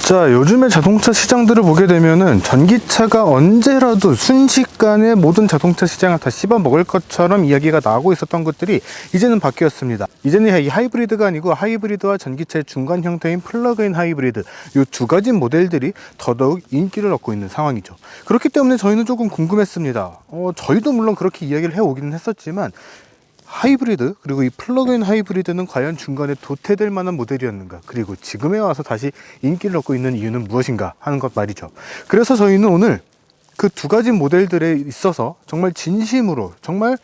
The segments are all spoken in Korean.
자, 요즘에 자동차 시장들을 보게 되면은 전기차가 언제라도 순식간에 모든 자동차 시장을 다 씹어먹을 것처럼 이야기가 나오고 있었던 것들이 이제는 바뀌었습니다. 이제는 이 하이브리드가 아니고 하이브리드와 전기차의 중간 형태인 플러그인 하이브리드, 이 두 가지 모델들이 더더욱 인기를 얻고 있는 상황이죠. 그렇기 때문에 저희는 조금 궁금했습니다. 저희도 물론 그렇게 이야기를 해오기는 했었지만 하이브리드, 그리고 이 플러그인 하이브리드는 과연 중간에 도태될 만한 모델이었는가, 그리고 지금에 와서 다시 인기를 얻고 있는 이유는 무엇인가 하는 것 말이죠. 그래서 저희는 오늘 그 두 가지 모델들에 있어서 정말 진심으로 정말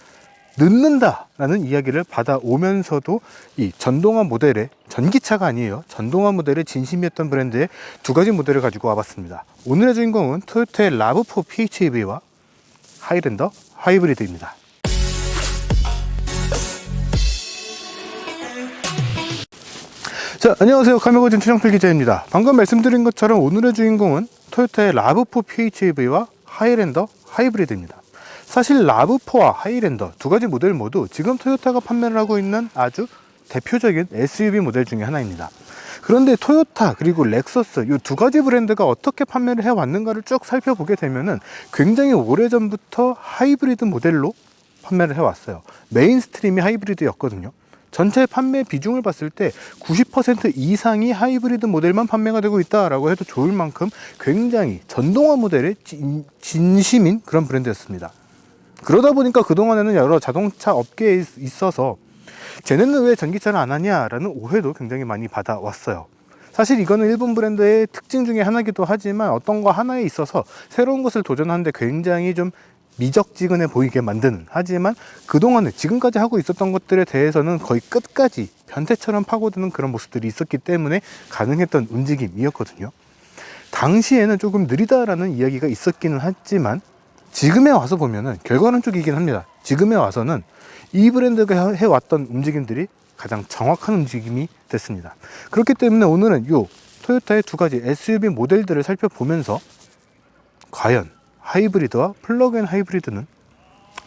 늦는다 라는 이야기를 받아오면서도 이 전동화 모델의, 전기차가 아니에요, 전동화 모델의 진심이었던 브랜드의 두 가지 모델을 가지고 와봤습니다. 오늘의 주인공은 토요타의 RAV4 PHEV와 하이랜더 하이브리드입니다. 자, 안녕하세요. 카메고진 최정필 기자입니다. 방금 말씀드린 것처럼 오늘의 주인공은 토요타의 RAV4 PHEV와 하이랜더 하이브리드입니다. 사실 RAV4와 하이랜더 두 가지 모델 모두 지금 토요타가 판매를 하고 있는 아주 대표적인 SUV 모델 중에 하나입니다. 그런데 토요타 그리고 렉서스 이 두 가지 브랜드가 어떻게 판매를 해왔는가를 쭉 살펴보게 되면은 굉장히 오래전부터 하이브리드 모델로 판매를 해왔어요. 메인스트림이 하이브리드였거든요. 전체 판매 비중을 봤을 때 90% 이상이 하이브리드 모델만 판매가 되고 있다라고 해도 좋을 만큼 굉장히 전동화 모델의 진심인 그런 브랜드였습니다. 그러다 보니까 그동안에는 여러 자동차 업계에 있어서 쟤네는 왜 전기차를 안 하냐라는 오해도 굉장히 많이 받아왔어요. 사실 이거는 일본 브랜드의 특징 중에 하나이기도 하지만 어떤 거 하나에 있어서 새로운 것을 도전하는데 굉장히 좀 미적지근해 보이게 만드는, 하지만 그동안에 지금까지 하고 있었던 것들에 대해서는 거의 끝까지 변태처럼 파고드는 그런 모습들이 있었기 때문에 가능했던 움직임이었거든요. 당시에는 조금 느리다라는 이야기가 있었기는 했지만 지금에 와서 보면은 결과론 쪽이긴 합니다. 지금에 와서는 이 브랜드가 해왔던 움직임들이 가장 정확한 움직임이 됐습니다. 그렇기 때문에 오늘은 이 토요타의 두 가지 SUV 모델들을 살펴보면서 과연 하이브리드와 플러그인 하이브리드는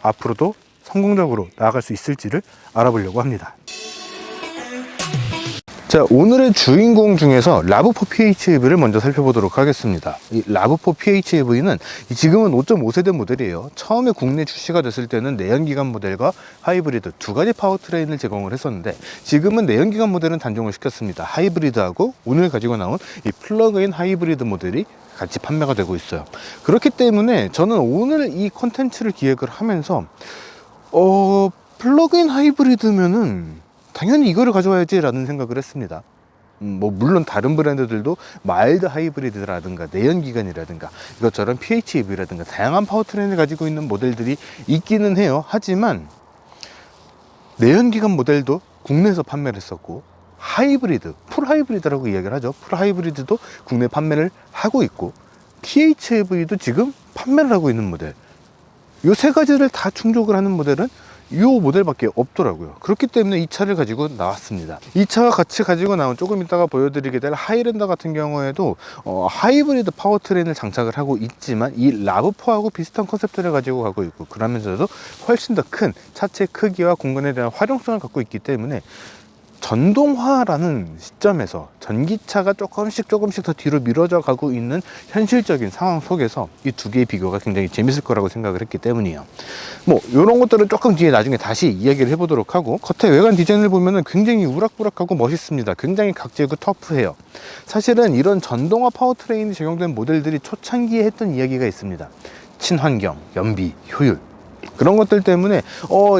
앞으로도 성공적으로 나아갈 수 있을지를 알아보려고 합니다. 자, 오늘의 주인공 중에서 RAV4 PHEV를 먼저 살펴보도록 하겠습니다. 이 RAV4 PHEV는 지금은 5.5세대 모델이에요. 처음에 국내 출시가 됐을 때는 내연기관 모델과 하이브리드 두 가지 파워트레인을 제공을 했었는데 지금은 내연기관 모델은 단종을 시켰습니다. 하이브리드하고 오늘 가지고 나온 이 플러그인 하이브리드 모델이 같이 판매가 되고 있어요. 그렇기 때문에 저는 오늘 이 컨텐츠를 기획을 하면서 플러그인 하이브리드면은 당연히 이거를 가져와야지 라는 생각을 했습니다. 물론 다른 브랜드들도 마일드 하이브리드라든가 내연기관이라든가 이것처럼 PHEV라든가 다양한 파워트레인을 가지고 있는 모델들이 있기는 해요. 하지만 내연기관 모델도 국내에서 판매를 했었고 하이브리드, 풀 하이브리드라고 이야기를 하죠. 풀 하이브리드도 국내 판매를 하고 있고 PHEV도 지금 판매를 하고 있는 모델, 이 세 가지를 다 충족을 하는 모델은 이 모델밖에 없더라고요. 그렇기 때문에 이 차를 가지고 나왔습니다. 이 차와 같이 가지고 나온, 조금 이따가 보여드리게 될 하이랜더 같은 경우에도 하이브리드 파워트레인을 장착을 하고 있지만 이 RAV4하고 비슷한 컨셉트를 가지고 가고 있고, 그러면서도 훨씬 더 큰 차체 크기와 공간에 대한 활용성을 갖고 있기 때문에 전동화라는 시점에서 전기차가 조금씩 더 뒤로 미뤄져 가고 있는 현실적인 상황 속에서 이 두 개의 비교가 굉장히 재밌을 거라고 생각을 했기 때문이에요. 이런 것들은 조금 뒤에 나중에 다시 이야기를 해보도록 하고, 겉에 외관 디자인을 보면은 굉장히 우락부락하고 멋있습니다. 굉장히 각지고 터프해요. 사실은 이런 전동화 파워트레인이 적용된 모델들이 초창기에 했던 이야기가 있습니다. 친환경, 연비, 효율, 그런 것들 때문에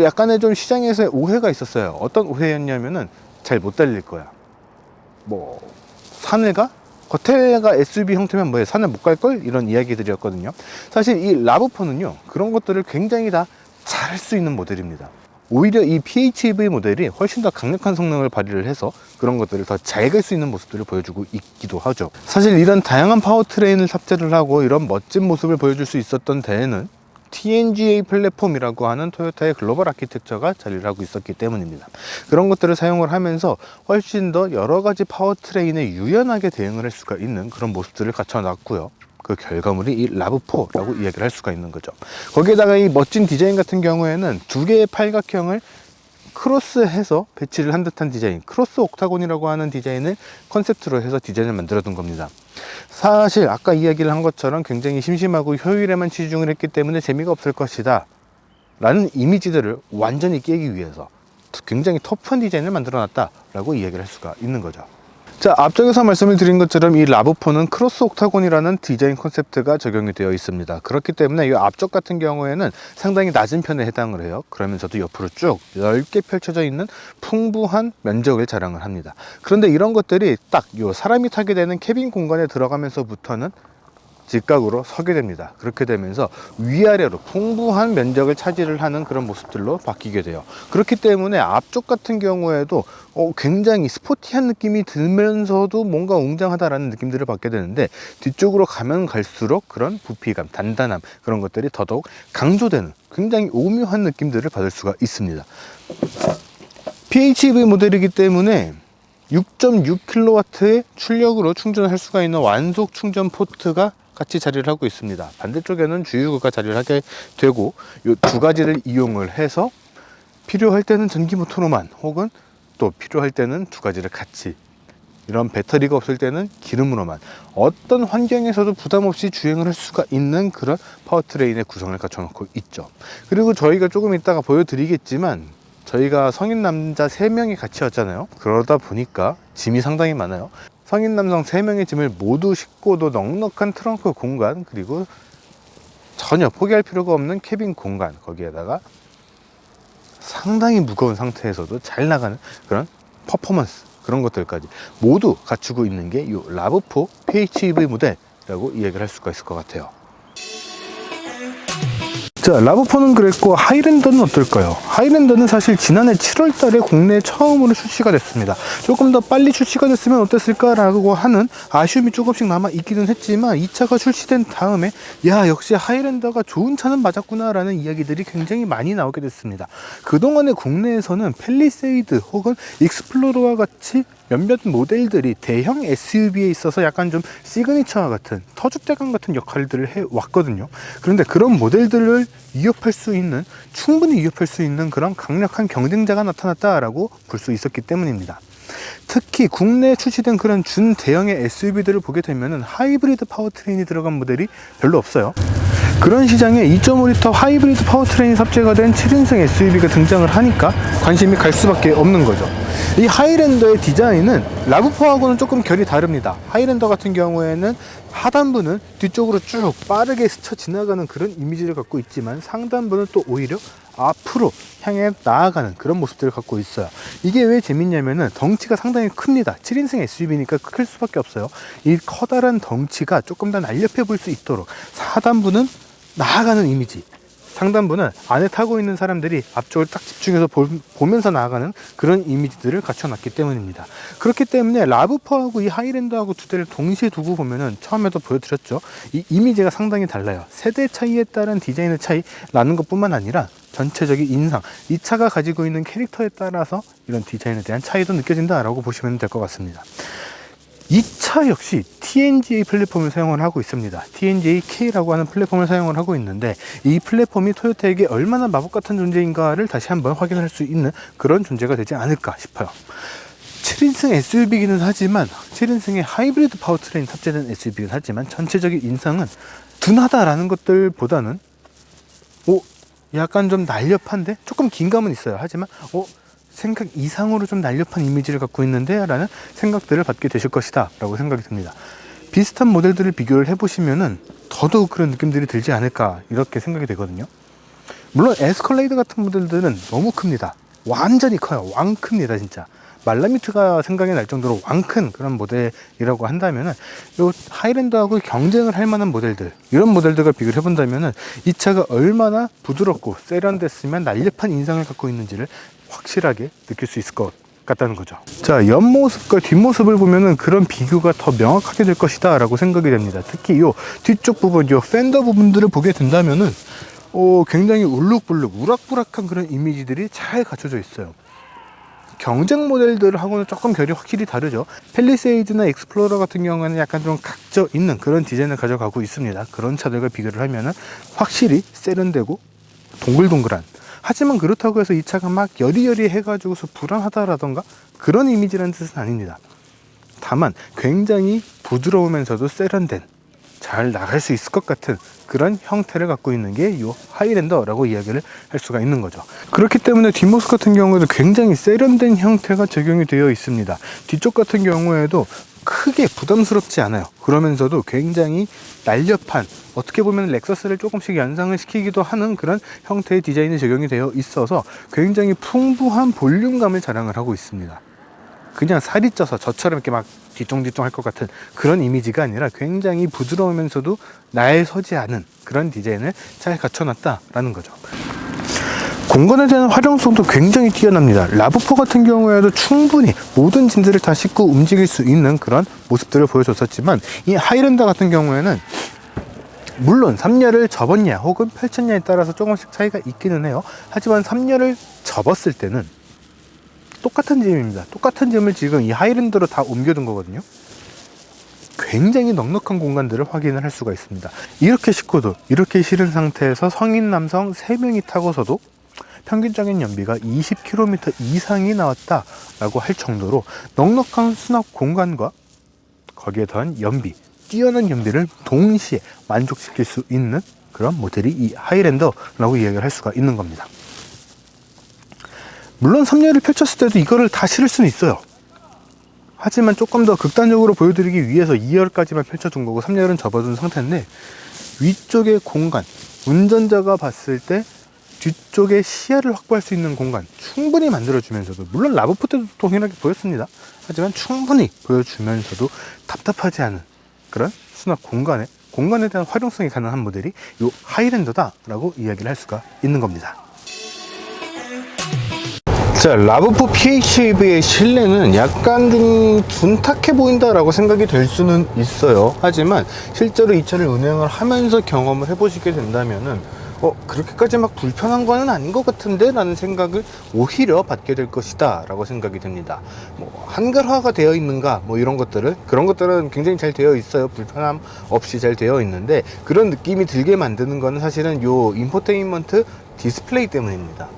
약간의 좀 시장에서의 오해가 있었어요. 어떤 오해였냐면은 잘 못 달릴 거야, 산을 가? 겉에가 SUV 형태면 뭐해, 산을 못 갈걸? 이런 이야기들이었거든요. 사실 이 RAV4는요 그런 것들을 굉장히 다 잘할 수 있는 모델입니다. 오히려 이 PHEV 모델이 훨씬 더 강력한 성능을 발휘를 해서 그런 것들을 더 잘 갈 수 있는 모습들을 보여주고 있기도 하죠. 사실 이런 다양한 파워트레인을 탑재를 하고 이런 멋진 모습을 보여줄 수 있었던 데에는 TNGA 플랫폼이라고 하는 토요타의 글로벌 아키텍처가 자리를 하고 있었기 때문입니다. 그런 것들을 사용을 하면서 훨씬 더 여러 가지 파워트레인에 유연하게 대응을 할 수가 있는 그런 모습들을 갖춰놨고요. 그 결과물이 이 RAV4라고 이야기를 할 수가 있는 거죠. 거기에다가 이 멋진 디자인 같은 경우에는 두 개의 팔각형을 크로스해서 배치를 한 듯한 디자인, 크로스 옥타곤이라고 하는 디자인을 컨셉트로 해서 디자인을 만들어 둔 겁니다. 사실 아까 이야기를 한 것처럼 굉장히 심심하고 효율에만 치중을 했기 때문에 재미가 없을 것이다 라는 이미지들을 완전히 깨기 위해서 굉장히 터프한 디자인을 만들어 놨다 라고 이야기를 할 수가 있는 거죠. 자, 앞쪽에서 말씀을 드린 것처럼 이 라브4는 크로스 옥타곤이라는 디자인 컨셉트가 적용이 되어 있습니다. 그렇기 때문에 이 앞쪽 같은 경우에는 상당히 낮은 편에 해당을 해요. 그러면서도 옆으로 쭉 넓게 펼쳐져 있는 풍부한 면적을 자랑을 합니다. 그런데 이런 것들이 딱 요 사람이 타게 되는 캐빈 공간에 들어가면서부터는 직각으로 서게 됩니다. 그렇게 되면서 위아래로 풍부한 면적을 차지를 하는 그런 모습들로 바뀌게 돼요. 그렇기 때문에 앞쪽 같은 경우에도 굉장히 스포티한 느낌이 들면서도 뭔가 웅장하다라는 느낌들을 받게 되는데, 뒤쪽으로 가면 갈수록 그런 부피감, 단단함, 그런 것들이 더더욱 강조되는 굉장히 오묘한 느낌들을 받을 수가 있습니다. PHEV 모델이기 때문에 6.6kW의 출력으로 충전할 수가 있는 완속 충전 포트가 같이 자리를 하고 있습니다. 반대쪽에는 주유구가 자리를 하게 되고, 이 두 가지를 이용을 해서 필요할 때는 전기 모터로만, 혹은 또 필요할 때는 두 가지를 같이, 이런 배터리가 없을 때는 기름으로만 어떤 환경에서도 부담 없이 주행을 할 수가 있는 그런 파워트레인의 구성을 갖춰 놓고 있죠. 그리고 저희가 조금 이따가 보여드리겠지만, 저희가 성인 남자 3명이 같이 왔잖아요. 그러다 보니까 짐이 상당히 많아요. 성인 남성 3명의 짐을 모두 싣고도 넉넉한 트렁크 공간, 그리고 전혀 포기할 필요가 없는 캐빈 공간, 거기에다가 상당히 무거운 상태에서도 잘 나가는 그런 퍼포먼스, 그런 것들까지 모두 갖추고 있는 게 이 라브4 PHEV 모델이라고 이야기를 할 수가 있을 것 같아요. 자, 라브4는 그랬고, 하이랜더는 어떨까요? 하이랜더는 사실 지난해 7월 달에 국내에 처음으로 출시가 됐습니다. 조금 더 빨리 출시가 됐으면 어땠을까라고 하는 아쉬움이 조금씩 남아 있기는 했지만, 이 차가 출시된 다음에 야, 역시 하이랜더가 좋은 차는 맞았구나 라는 이야기들이 굉장히 많이 나오게 됐습니다. 그동안에 국내에서는 팰리세이드 혹은 익스플로러와 같이 몇몇 모델들이 대형 SUV에 있어서 약간 좀 시그니처와 같은, 터줏대감 같은 역할들을 해왔거든요. 그런데 그런 모델들을 위협할 수 있는, 충분히 위협할 수 있는 그런 강력한 경쟁자가 나타났다라고 볼 수 있었기 때문입니다. 특히 국내에 출시된 그런 준대형의 SUV들을 보게 되면 하이브리드 파워트레인이 들어간 모델이 별로 없어요. 그런 시장에 2.5L 하이브리드 파워트레인이 탑재가 된 7인승 SUV가 등장을 하니까 관심이 갈 수밖에 없는 거죠. 이 하이랜더의 디자인은 라브4하고는 조금 결이 다릅니다. 하이랜더 같은 경우에는 하단부는 뒤쪽으로 쭉 빠르게 스쳐 지나가는 그런 이미지를 갖고 있지만, 상단부는 또 오히려 앞으로 향해 나아가는 그런 모습들을 갖고 있어요. 이게 왜 재밌냐면은 덩치가 상당히 큽니다. 7인승 SUV니까 클 수밖에 없어요. 이 커다란 덩치가 조금 더 날렵해 보일 수 있도록 하단부는 나아가는 이미지, 상단부는 안에 타고 있는 사람들이 앞쪽을 딱 집중해서 보면서 나아가는 그런 이미지들을 갖춰놨기 때문입니다. 그렇기 때문에 라브4하고 이 하이랜더하고 두 대를 동시에 두고 보면은, 처음에도 보여드렸죠, 이 이미지가 상당히 달라요. 세대 차이에 따른 디자인의 차이 나는 것뿐만 아니라 전체적인 인상, 이 차가 가지고 있는 캐릭터에 따라서 이런 디자인에 대한 차이도 느껴진다라고 보시면 될 것 같습니다. 이 차 역시 TNGA 플랫폼을 사용을 하고 있습니다. TNGA-K라고 하는 플랫폼을 사용을 하고 있는데, 이 플랫폼이 토요타에게 얼마나 마법 같은 존재인가를 다시 한번 확인할 수 있는 그런 존재가 되지 않을까 싶어요. 7인승 SUV이기는 하지만, 7인승의 하이브리드 파워트레인 탑재된 SUV이긴 하지만, 전체적인 인상은 둔하다라는 것들보다는 약간 좀 날렵한데 조금 긴감은 있어요. 하지만 생각 이상으로 좀 날렵한 이미지를 갖고 있는데 라는 생각들을 받게 되실 것이다 라고 생각이 듭니다. 비슷한 모델들을 비교를 해보시면은 더더욱 그런 느낌들이 들지 않을까, 이렇게 생각이 되거든요. 물론 에스컬레이드 같은 모델들은 너무 큽니다. 완전히 커요. 왕큽니다 진짜. 말라미트가 생각이 날 정도로 왕큰 그런 모델이라고 한다면은, 요 하이랜더하고 경쟁을 할 만한 모델들, 이런 모델들과 비교를 해본다면은 이 차가 얼마나 부드럽고 세련됐으면 날렵한 인상을 갖고 있는지를 확실하게 느낄 수 있을 것 같다는 거죠. 자, 옆모습과 뒷모습을 보면은 그런 비교가 더 명확하게 될 것이다 라고 생각이 됩니다. 특히 요 뒤쪽 부분, 요 팬더 부분들을 보게 된다면은 굉장히 울룩불룩 우락부락한 그런 이미지들이 잘 갖춰져 있어요. 경쟁 모델들하고는 조금 결이 확실히 다르죠. 팰리세이드나 익스플로러 같은 경우에는 약간 좀 각져 있는 그런 디자인을 가져가고 있습니다. 그런 차들과 비교를 하면은 확실히 세련되고 동글동글한, 하지만 그렇다고 해서 이 차가 막 여리여리 해가지고서 불안하다라던가 그런 이미지라는 뜻은 아닙니다. 다만 굉장히 부드러우면서도 세련된, 잘 나갈 수 있을 것 같은 그런 형태를 갖고 있는 게 이 하이랜더라고 이야기를 할 수가 있는 거죠. 그렇기 때문에 뒷모습 같은 경우에도 굉장히 세련된 형태가 적용이 되어 있습니다. 뒤쪽 같은 경우에도 크게 부담스럽지 않아요. 그러면서도 굉장히 날렵한, 어떻게 보면 렉서스를 조금씩 연상을 시키기도 하는 그런 형태의 디자인이 적용이 되어 있어서 굉장히 풍부한 볼륨감을 자랑을 하고 있습니다. 그냥 살이 쪄서 저처럼 이렇게 막 뒤뚱뒤뚱 할 것 같은 그런 이미지가 아니라 굉장히 부드러우면서도 날서지 않은 그런 디자인을 잘 갖춰놨다라는 거죠. 공간에 대한 활용성도 굉장히 뛰어납니다. 라브4 같은 경우에도 충분히 모든 짐들을 다 싣고 움직일 수 있는 그런 모습들을 보여줬었지만, 이 하이랜더 같은 경우에는 물론 3열을 접었냐 혹은 펼쳤냐에 따라서 조금씩 차이가 있기는 해요. 하지만 3열을 접었을 때는 똑같은 짐입니다. 똑같은 짐을 지금 이 하이랜더로 다 옮겨둔 거거든요. 굉장히 넉넉한 공간들을 확인을 할 수가 있습니다. 이렇게 싣고도, 이렇게 실은 상태에서 성인 남성 3명이 타고서도 평균적인 연비가 20km 이상이 나왔다라고 할 정도로 넉넉한 수납 공간과 거기에 더한 연비, 뛰어난 연비를 동시에 만족시킬 수 있는 그런 모델이 이 하이랜더라고 이야기를 할 수가 있는 겁니다. 물론 3열을 펼쳤을 때도 이거를 다 실을 수는 있어요. 하지만 조금 더 극단적으로 보여드리기 위해서 2열까지만 펼쳐둔 거고 3열은 접어둔 상태인데, 위쪽의 공간, 운전자가 봤을 때 뒤쪽에 시야를 확보할 수 있는 공간 충분히 만들어주면서도, 물론 라브4 때도 동일하게 보였습니다. 하지만 충분히 보여주면서도 답답하지 않은 그런 수납 공간에 대한 활용성이 가능한 모델이 이 하이랜더다 라고 이야기를 할 수가 있는 겁니다. 자, 라브4 PHEV의 실내는 약간 좀 둔탁해 보인다라고 생각이 될 수는 있어요. 하지만 실제로 이 차를 운행을 하면서 경험을 해보시게 된다면은 그렇게까지 막 불편한 거는 아닌 것 같은데 라는 생각을 오히려 받게 될 것이다 라고 생각이 듭니다. 한글화가 되어 있는가 이런 것들은, 그런 것들은 굉장히 잘 되어 있어요. 불편함 없이 잘 되어 있는데, 그런 느낌이 들게 만드는 거는 사실은 요 인포테인먼트 디스플레이 때문입니다.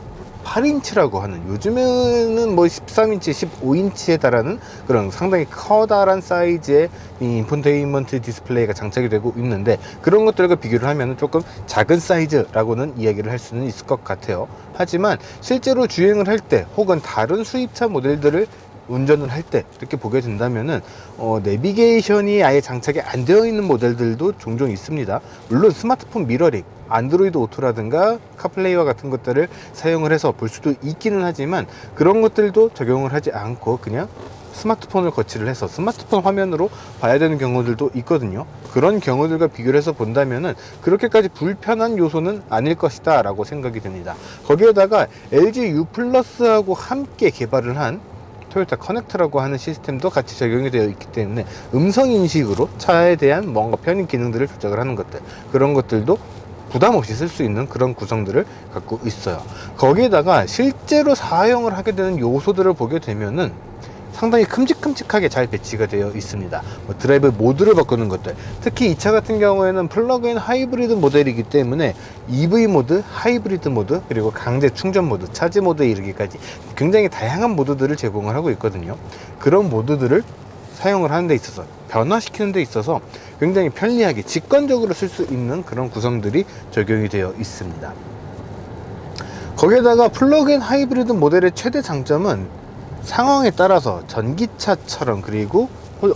8인치라고 하는, 요즘에는 13인치, 15인치에 달하는 그런 상당히 커다란 사이즈의 이 인포테인먼트 디스플레이가 장착이 되고 있는데, 그런 것들과 비교를 하면 조금 작은 사이즈라고는 이야기를 할 수는 있을 것 같아요. 하지만 실제로 주행을 할 때 혹은 다른 수입차 모델들을 운전을 할 때 이렇게 보게 된다면은 내비게이션이 아예 장착이 안 되어 있는 모델들도 종종 있습니다. 물론 스마트폰 미러링, 안드로이드 오토라든가 카플레이와 같은 것들을 사용을 해서 볼 수도 있기는 하지만, 그런 것들도 적용을 하지 않고 그냥 스마트폰을 거치를 해서 스마트폰 화면으로 봐야 되는 경우들도 있거든요. 그런 경우들과 비교를 해서 본다면은 그렇게까지 불편한 요소는 아닐 것이다 라고 생각이 됩니다. 거기에다가 LG U 플러스하고 함께 개발을 한 토요타 커넥트라고 하는 시스템도 같이 적용이 되어 있기 때문에 음성 인식으로 차에 대한 뭔가 편의 기능들을 조작을 하는 것들, 그런 것들도 부담 없이 쓸 수 있는 그런 구성들을 갖고 있어요. 거기에다가 실제로 사용을 하게 되는 요소들을 보게 되면은 상당히 큼직큼직하게 잘 배치가 되어 있습니다. 드라이브 모드를 바꾸는 것들, 특히 이 차 같은 경우에는 플러그인 하이브리드 모델이기 때문에 EV 모드, 하이브리드 모드, 그리고 강제 충전 모드, 차지 모드에 이르기까지 굉장히 다양한 모드들을 제공을 하고 있거든요. 그런 모드들을 사용을 하는 데 있어서, 변화시키는 데 있어서 굉장히 편리하게 직관적으로 쓸 수 있는 그런 구성들이 적용이 되어 있습니다. 거기에다가 플러그인 하이브리드 모델의 최대 장점은 상황에 따라서 전기차처럼, 그리고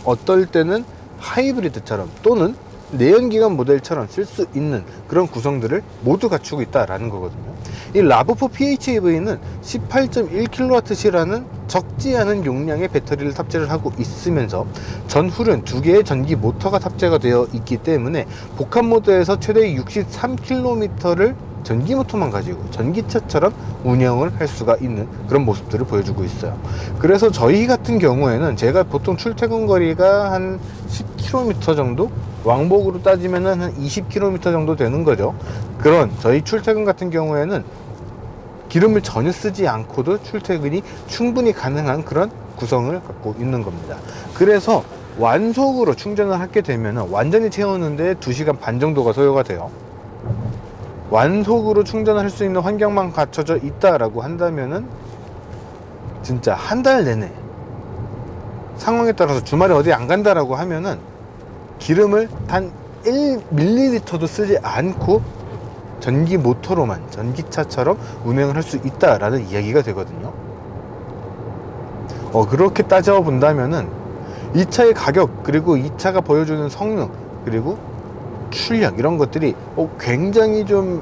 어떨 때는 하이브리드처럼 또는 내연기관 모델처럼 쓸 수 있는 그런 구성들을 모두 갖추고 있다라는 거거든요. 이 라브4 PHEV는 18.1kWh라는 적지 않은 용량의 배터리를 탑재를 하고 있으면서 전후륜 2개의 전기 모터가 탑재가 되어 있기 때문에 복합 모드에서 최대 63km를 전기 모터만 가지고 전기차처럼 운영을 할 수가 있는 그런 모습들을 보여주고 있어요. 그래서 저희 같은 경우에는, 제가 보통 출퇴근 거리가 한 10km 정도, 왕복으로 따지면 한 20km 정도 되는 거죠. 그런 저희 출퇴근 같은 경우에는 기름을 전혀 쓰지 않고도 출퇴근이 충분히 가능한 그런 구성을 갖고 있는 겁니다. 그래서 완속으로 충전을 하게 되면 완전히 채우는데 2시간 반 정도가 소요가 돼요. 완속으로 충전을 할 수 있는 환경만 갖춰져 있다라고 한다면은 진짜 한 달 내내 상황에 따라서 주말에 어디 안 간다라고 하면은 기름을 단 1ml도 쓰지 않고 전기 모터로만, 전기차처럼 운행을 할 수 있다라는 이야기가 되거든요. 그렇게 따져본다면은 이 차의 가격, 그리고 이 차가 보여주는 성능, 그리고 출력, 이런 것들이 굉장히 좀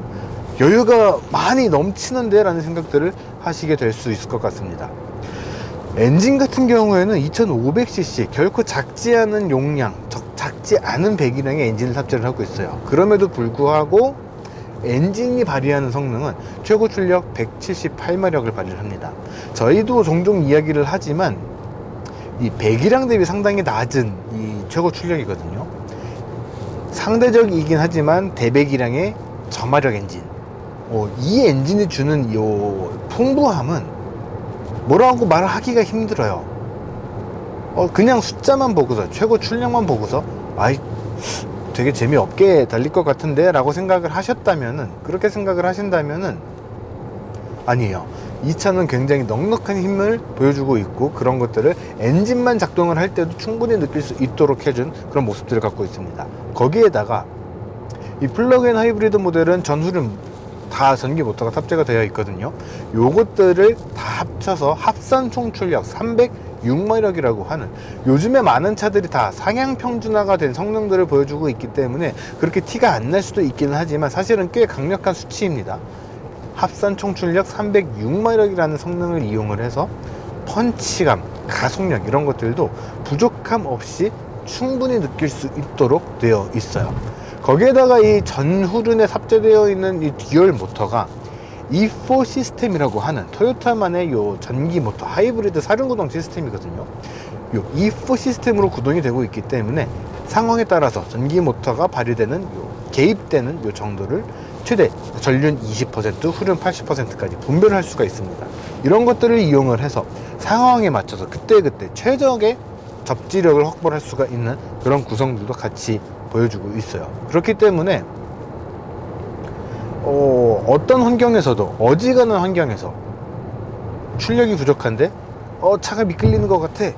여유가 많이 넘치는데 라는 생각들을 하시게 될 수 있을 것 같습니다. 엔진 같은 경우에는 2500cc, 결코 작지 않은 용량, 작지 않은 배기량의 엔진을 탑재를 하고 있어요. 그럼에도 불구하고 엔진이 발휘하는 성능은 최고 출력 178마력을 발휘를 합니다. 저희도 종종 이야기를 하지만 이 배기량 대비 상당히 낮은 이 최고 출력이거든요. 상대적이긴 하지만 대배기량의 저마력 엔진, 이 엔진이 주는 이 풍부함은 뭐라고 말하기가 힘들어요. 그냥 숫자만 보고서, 최고 출력만 보고서 되게 재미없게 달릴 것 같은데 라고 생각을 하셨다면은, 그렇게 생각을 하신다면은 아니에요. 이 차는 굉장히 넉넉한 힘을 보여주고 있고, 그런 것들을 엔진만 작동을 할 때도 충분히 느낄 수 있도록 해준 그런 모습들을 갖고 있습니다. 거기에다가 이 플러그인 하이브리드 모델은 전후륜 다 전기 모터가 탑재가 되어 있거든요. 요것들을 다 합쳐서 합산 총 출력 306마력이라고 하는, 요즘에 많은 차들이 다 상향 평준화가 된 성능들을 보여주고 있기 때문에 그렇게 티가 안 날 수도 있기는 하지만 사실은 꽤 강력한 수치입니다. 합산 총 출력 306마력이라는 성능을 이용을 해서 펀치감, 가속력, 이런 것들도 부족함 없이 충분히 느낄 수 있도록 되어 있어요. 거기에다가 이 전후륜에 탑재되어 있는 이 듀얼 모터가 E4 시스템이라고 하는 토요타만의 요 전기 모터 하이브리드 사륜구동 시스템이거든요. 요 E4 시스템으로 구동이 되고 있기 때문에 상황에 따라서 전기 모터가 발휘되는 개입되는 요 정도를 최대 전륜 20%, 후륜 80%까지 분별을 할 수가 있습니다. 이런 것들을 이용을 해서 상황에 맞춰서 그때그때 최적의 접지력을 확보할 수가 있는 그런 구성들도 같이 보여주고 있어요. 그렇기 때문에 어떤 환경에서도, 어지간한 환경에서 출력이 부족한데 차가 미끌리는 것 같아,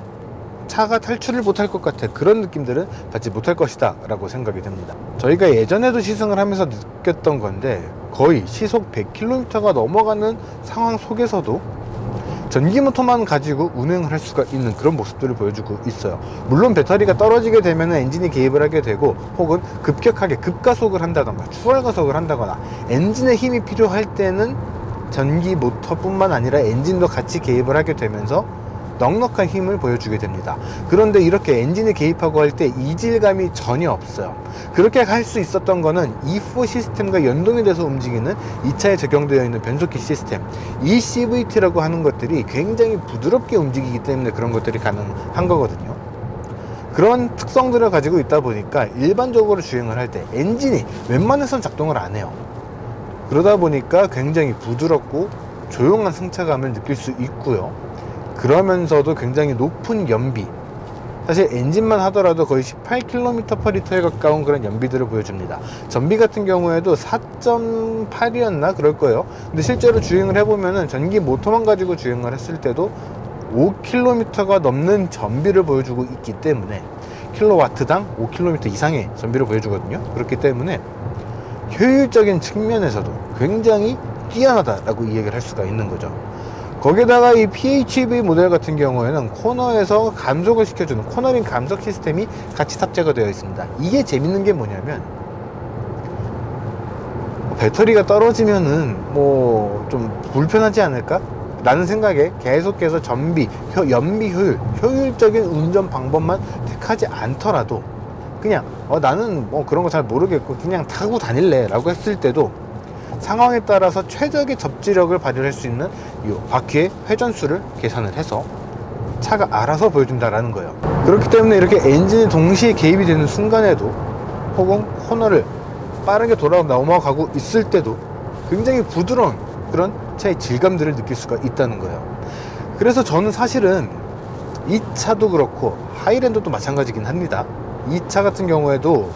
차가 탈출을 못할 것 같아, 그런 느낌들은 받지 못할 것이다 라고 생각이 됩니다. 저희가 예전에도 시승을 하면서 느꼈던 건데, 거의 시속 100km가 넘어가는 상황 속에서도 전기모터만 가지고 운행을 할 수가 있는 그런 모습들을 보여주고 있어요. 물론 배터리가 떨어지게 되면 엔진이 개입을 하게 되고, 혹은 급격하게 급가속을 한다던가 추월가속을 한다거나 엔진의 힘이 필요할 때는 전기모터뿐만 아니라 엔진도 같이 개입을 하게 되면서 넉넉한 힘을 보여주게 됩니다. 그런데 이렇게 엔진을 개입하고 할 때 이질감이 전혀 없어요. 그렇게 할 수 있었던 거는 E4 시스템과 연동이 돼서 움직이는 이 차에 적용되어 있는 변속기 시스템, 이 CVT라고 하는 것들이 굉장히 부드럽게 움직이기 때문에 그런 것들이 가능한 거거든요. 그런 특성들을 가지고 있다 보니까 일반적으로 주행을 할 때 엔진이 웬만해선 작동을 안 해요. 그러다 보니까 굉장히 부드럽고 조용한 승차감을 느낄 수 있고요. 그러면서도 굉장히 높은 연비, 사실 엔진만 하더라도 거의 18km/L에 가까운 그런 연비들을 보여줍니다. 전비 같은 경우에도 4.8이었나 그럴 거예요. 근데 실제로 주행을 해보면은 전기 모터만 가지고 주행을 했을 때도 5km가 넘는 전비를 보여주고 있기 때문에, 킬로와트당 5km 이상의 전비를 보여주거든요. 그렇기 때문에 효율적인 측면에서도 굉장히 뛰어나다라고 이야기를 할 수가 있는 거죠. 거기다가 이 PHEV 모델 같은 경우에는 코너에서 감속을 시켜주는 코너링 감속 시스템이 같이 탑재가 되어 있습니다. 이게 재밌는 게 뭐냐면, 배터리가 떨어지면은 뭐 좀 불편하지 않을까? 라는 생각에 계속해서 연비 효율, 효율적인 운전 방법만 택하지 않더라도 그냥 나는 뭐 그런 거 잘 모르겠고 그냥 타고 다닐래 라고 했을 때도 상황에 따라서 최적의 접지력을 발휘할 수 있는 이 바퀴의 회전수를 계산을 해서 차가 알아서 보여준다라는 거예요. 그렇기 때문에 이렇게 엔진이 동시에 개입이 되는 순간에도, 혹은 코너를 빠르게 넘어가고 있을 때도 굉장히 부드러운 그런 차의 질감들을 느낄 수가 있다는 거예요. 그래서 저는 사실은 이 차도 그렇고 하이랜더도 마찬가지긴 합니다. 이 차 같은 경우에도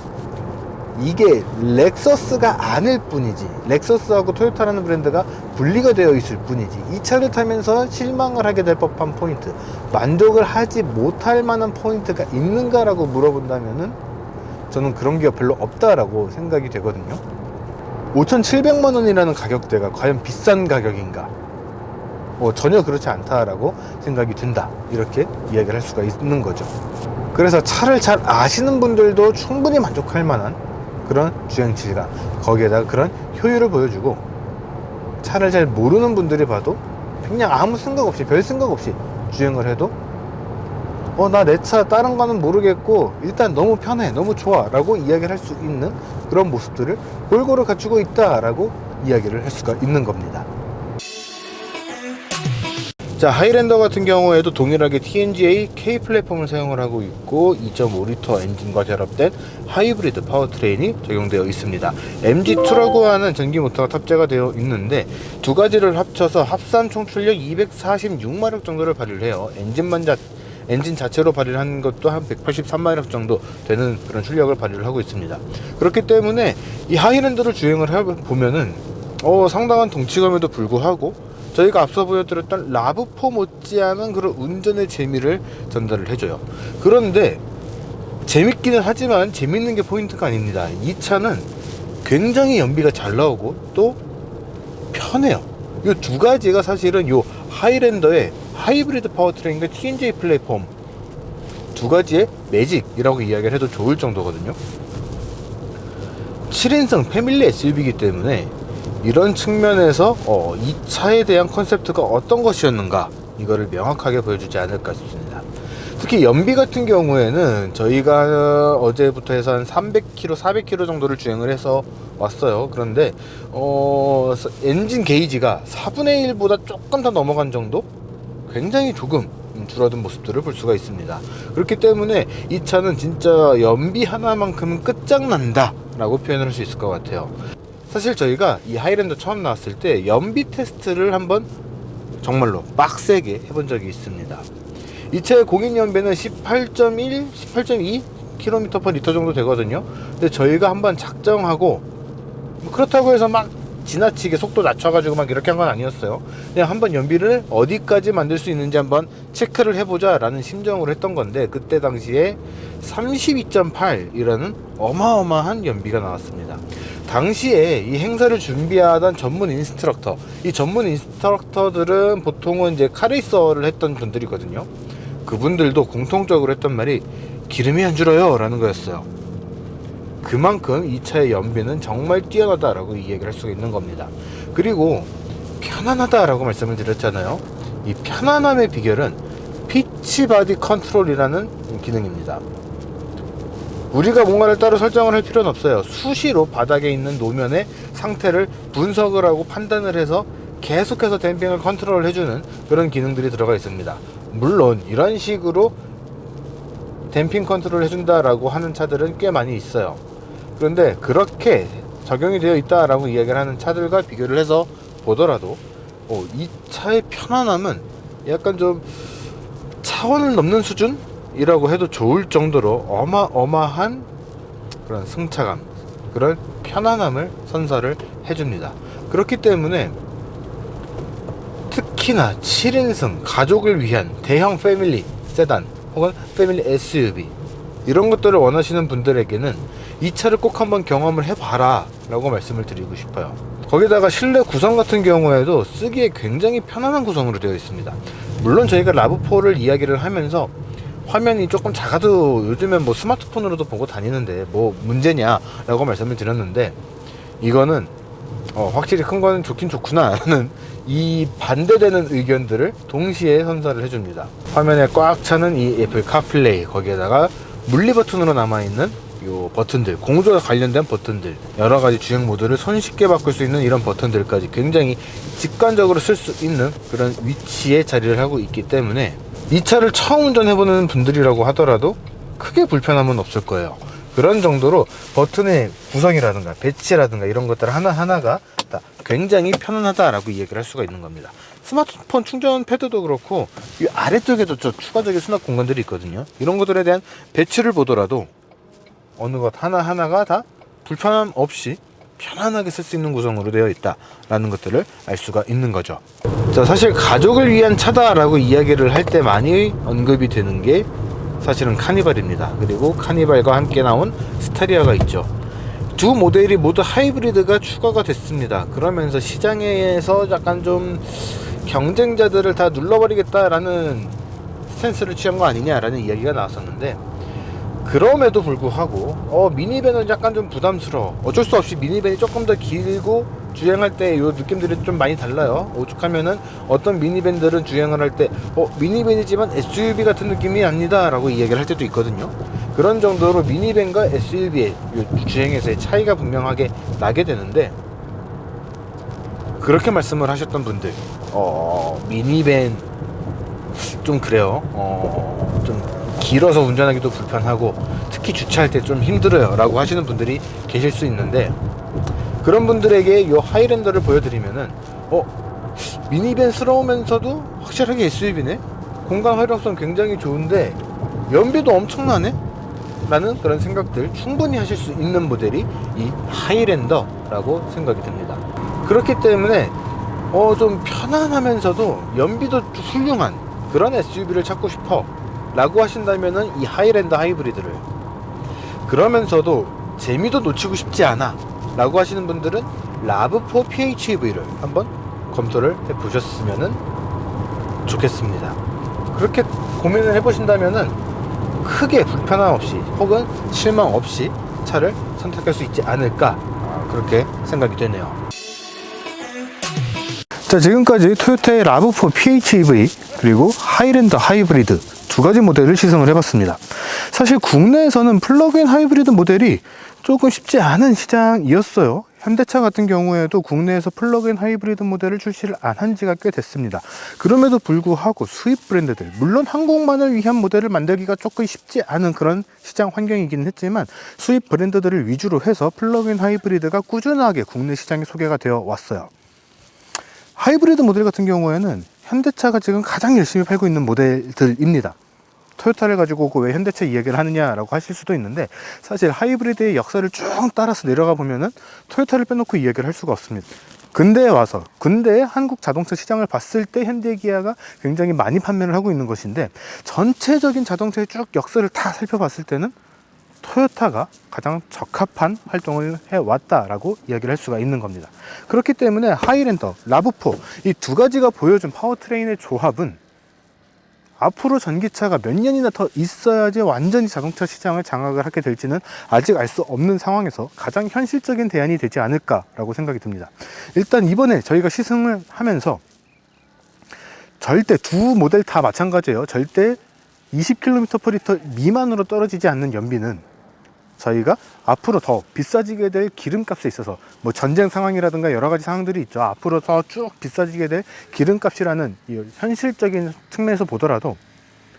이게 렉서스가 아닐 뿐이지, 렉서스하고 토요타라는 브랜드가 분리가 되어 있을 뿐이지, 이 차를 타면서 실망을 하게 될 법한 포인트, 만족을 하지 못할 만한 포인트가 있는가라고 물어본다면은 저는 그런 게 별로 없다라고 생각이 되거든요. 5,700만 원이라는 가격대가 과연 비싼 가격인가? 전혀 그렇지 않다라고 생각이 든다, 이렇게 이야기를 할 수가 있는 거죠. 그래서 차를 잘 아시는 분들도 충분히 만족할 만한 그런 주행 질감, 거기에다가 그런 효율을 보여주고, 차를 잘 모르는 분들이 봐도 그냥 아무 생각 없이, 별 생각 없이 주행을 해도 나 내 차 다른 거는 모르겠고 일단 너무 편해, 너무 좋아 라고 이야기를 할 수 있는 그런 모습들을 골고루 갖추고 있다 라고 이야기를 할 수가 있는 겁니다. 자, 하이랜더 같은 경우에도 동일하게 TNGA K 플랫폼을 사용을 하고 있고 2.5리터 엔진과 결합된 하이브리드 파워트레인이 적용되어 있습니다. MG2라고 하는 전기 모터가 탑재가 되어 있는데 두 가지를 합쳐서 합산 총 출력 246마력 정도를 발휘를 해요. 엔진 자체로 발휘를 한 것도 한 183마력 정도 되는 그런 출력을 발휘를 하고 있습니다. 그렇기 때문에 이 하이랜더를 주행을 해보면은 상당한 덩치감에도 불구하고 저희가 앞서 보여드렸던 라브4 못지않은 그런 운전의 재미를 전달을 해줘요. 그런데 재밌기는 하지만 재밌는 게 포인트가 아닙니다. 이 차는 굉장히 연비가 잘 나오고 또 편해요. 이 두 가지가 사실은 이 하이랜더의 하이브리드 파워트레인과 TNGA 플랫폼 두 가지의 매직이라고 이야기를 해도 좋을 정도거든요. 7인승 패밀리 SUV이기 때문에 이런 측면에서 이 차에 대한 컨셉트가 어떤 것이었는가, 이거를 명확하게 보여주지 않을까 싶습니다. 특히 연비 같은 경우에는 저희가 어제부터 해서 한 300km, 400km 정도를 주행을 해서 왔어요. 그런데 엔진 게이지가 4분의 1보다 조금 더 넘어간 정도? 굉장히 조금 줄어든 모습들을 볼 수가 있습니다. 그렇기 때문에 이 차는 진짜 연비 하나만큼은 끝장난다 라고 표현을 할 수 있을 것 같아요. 사실 저희가 이 하이랜더 처음 나왔을 때 연비 테스트를 한번 정말로 빡세게 해본 적이 있습니다. 이 차의 공인 연비는 18.1, 18.2 km/L 정도 되거든요. 근데 저희가 한번 작정하고 그렇다고 해서 막 지나치게 속도 낮춰가지고 막 이렇게 한 건 아니었어요. 그냥 한번 연비를 어디까지 만들 수 있는지 한번 체크를 해보자 라는 심정으로 했던 건데, 그때 당시에 32.8이라는 어마어마한 연비가 나왔습니다. 당시에 이 행사를 준비하던 전문 인스트럭터, 이 전문 인스트럭터들은 보통은 이제 카레이서를 했던 분들이거든요. 그분들도 공통적으로 했던 말이 기름이 안 줄어요 라는 거였어요. 그만큼 이 차의 연비는 정말 뛰어나다라고 이 얘기를 할 수가 있는 겁니다. 그리고 편안하다라고 말씀을 드렸잖아요. 이 편안함의 비결은 피치 바디 컨트롤이라는 기능입니다. 우리가 뭔가를 따로 설정을 할 필요는 없어요. 수시로 바닥에 있는 노면의 상태를 분석을 하고 판단을 해서 계속해서 댐핑을 컨트롤 해주는 그런 기능들이 들어가 있습니다. 물론 이런 식으로 댐핑 컨트롤 해준다라고 하는 차들은 꽤 많이 있어요. 그런데 그렇게 적용이 되어 있다라고 이야기를 하는 차들과 비교를 해서 보더라도 이 차의 편안함은 약간 좀 차원을 넘는 수준이라고 해도 좋을 정도로 어마어마한 그런 승차감, 그런 편안함을 선사를 해줍니다. 그렇기 때문에 특히나 7인승 가족을 위한 대형 패밀리 세단 혹은 패밀리 SUV 이런 것들을 원하시는 분들에게는 이 차를 꼭 한번 경험을 해봐라 라고 말씀을 드리고 싶어요. 거기다가 실내 구성 같은 경우에도 쓰기에 굉장히 편안한 구성으로 되어 있습니다. 물론 저희가 라브4를 이야기를 하면서 화면이 조금 작아도 요즘엔 뭐 스마트폰으로도 보고 다니는데 뭐 문제냐 라고 말씀을 드렸는데, 이거는 확실히 큰 거는 좋긴 좋구나 라는 이 반대되는 의견들을 동시에 선사를 해줍니다. 화면에 꽉 차는 이 애플 카플레이, 거기에다가 물리 버튼으로 남아있는 요 버튼들, 공조와 관련된 버튼들, 여러가지 주행 모드를 손쉽게 바꿀 수 있는 이런 버튼들까지 굉장히 직관적으로 쓸 수 있는 그런 위치에 자리를 하고 있기 때문에 이 차를 처음 운전해보는 분들이라고 하더라도 크게 불편함은 없을 거예요. 그런 정도로 버튼의 구성이라든가 배치라든가 이런 것들 하나하나가 다 굉장히 편안하다라고 이야기를 할 수가 있는 겁니다. 스마트폰 충전 패드도 그렇고 이 아래쪽에도 저 추가적인 수납 공간들이 있거든요. 이런 것들에 대한 배치를 보더라도 어느 것 하나하나가 다 불편함 없이 편안하게 쓸 수 있는 구성으로 되어 있다라는 것들을 알 수가 있는 거죠. 자, 사실 가족을 위한 차다라고 이야기를 할 때 많이 언급이 되는 게 사실은 카니발입니다. 그리고 카니발과 함께 나온 스타리아가 있죠. 두 모델이 모두 하이브리드가 추가가 됐습니다. 그러면서 시장에서 약간 좀 경쟁자들을 다 눌러버리겠다라는 스탠스를 취한 거 아니냐라는 이야기가 나왔었는데, 그럼에도 불구하고 미니밴은 약간 좀 부담스러워. 어쩔 수 없이 미니밴이 조금 더 길고 주행할 때 이 느낌들이 좀 많이 달라요. 오죽하면은 어떤 미니밴들은 주행을 할 때 미니밴이지만 SUV 같은 느낌이 납니다 라고 이야기를 할 때도 있거든요. 그런 정도로 미니밴과 SUV의 주행에서의 차이가 분명하게 나게 되는데, 그렇게 말씀을 하셨던 분들 미니밴 좀 그래요. 좀 길어서 운전하기도 불편하고 특히 주차할 때 좀 힘들어요 라고 하시는 분들이 계실 수 있는데, 그런 분들에게 이 하이랜더를 보여드리면은 미니밴스러우면서도 확실하게 SUV네, 공간 활용성 굉장히 좋은데 연비도 엄청나네 라는 그런 생각들 충분히 하실 수 있는 모델이 이 하이랜더라고 생각이 듭니다. 그렇기 때문에 좀 편안하면서도 연비도 훌륭한 그런 SUV를 찾고 싶어 라고 하신다면은 이 하이랜더 하이브리드를, 그러면서도 재미도 놓치고 싶지 않아 라고 하시는 분들은 라브4 PHEV를 한번 검토를 해 보셨으면 좋겠습니다. 그렇게 고민을 해 보신다면은 크게 불편함 없이 혹은 실망 없이 차를 선택할 수 있지 않을까, 그렇게 생각이 되네요. 자, 지금까지 토요타의 라브4 PHEV 그리고 하이랜더 하이브리드 두 가지 모델을 시승을 해봤습니다. 사실 국내에서는 플러그인 하이브리드 모델이 조금 쉽지 않은 시장이었어요. 현대차 같은 경우에도 국내에서 플러그인 하이브리드 모델을 출시를 안 한 지가 꽤 됐습니다. 그럼에도 불구하고 수입 브랜드들, 물론 한국만을 위한 모델을 만들기가 조금 쉽지 않은 그런 시장 환경이긴 했지만 수입 브랜드들을 위주로 해서 플러그인 하이브리드가 꾸준하게 국내 시장에 소개가 되어 왔어요. 하이브리드 모델 같은 경우에는 현대차가 지금 가장 열심히 팔고 있는 모델들입니다. 토요타를 가지고 오고 왜 현대차 이야기를 하느냐라고 하실 수도 있는데, 사실 하이브리드의 역사를 쭉 따라서 내려가 보면은 토요타를 빼놓고 이야기를 할 수가 없습니다. 근대의 한국 자동차 시장을 봤을 때 현대기아가 굉장히 많이 판매를 하고 있는 것인데, 전체적인 자동차의 쭉 역사를 다 살펴봤을 때는 토요타가 가장 적합한 활동을 해왔다라고 이야기를 할 수가 있는 겁니다. 그렇기 때문에 하이랜더, 라브4 이 두 가지가 보여준 파워트레인의 조합은 앞으로 전기차가 몇 년이나 더 있어야지 완전히 자동차 시장을 장악을 하게 될지는 아직 알 수 없는 상황에서 가장 현실적인 대안이 되지 않을까라고 생각이 듭니다. 일단 이번에 저희가 시승을 하면서 절대 두 모델 다 마찬가지예요. 절대 20km/리터 미만으로 떨어지지 않는 연비는 저희가 앞으로 더 비싸지게 될 기름값에 있어서 뭐 전쟁 상황이라든가 여러 가지 상황들이 있죠. 앞으로 더 쭉 비싸지게 될 기름값이라는 이 현실적인 측면에서 보더라도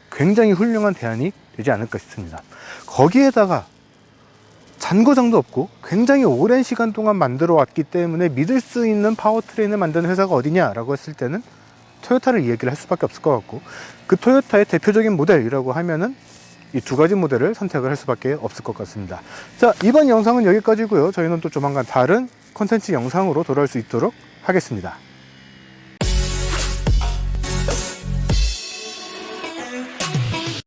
굉장히 훌륭한 대안이 되지 않을까 싶습니다. 거기에다가 잔고장도 없고 굉장히 오랜 시간 동안 만들어 왔기 때문에 믿을 수 있는 파워트레인을 만드는 회사가 어디냐라고 했을 때는 토요타를 이야기를 할 수밖에 없을 것 같고, 그 토요타의 대표적인 모델이라고 하면은 이 두 가지 모델을 선택을 할 수밖에 없을 것 같습니다. 자, 이번 영상은 여기까지고요. 저희는 또 조만간 다른 콘텐츠 영상으로 돌아올 수 있도록 하겠습니다.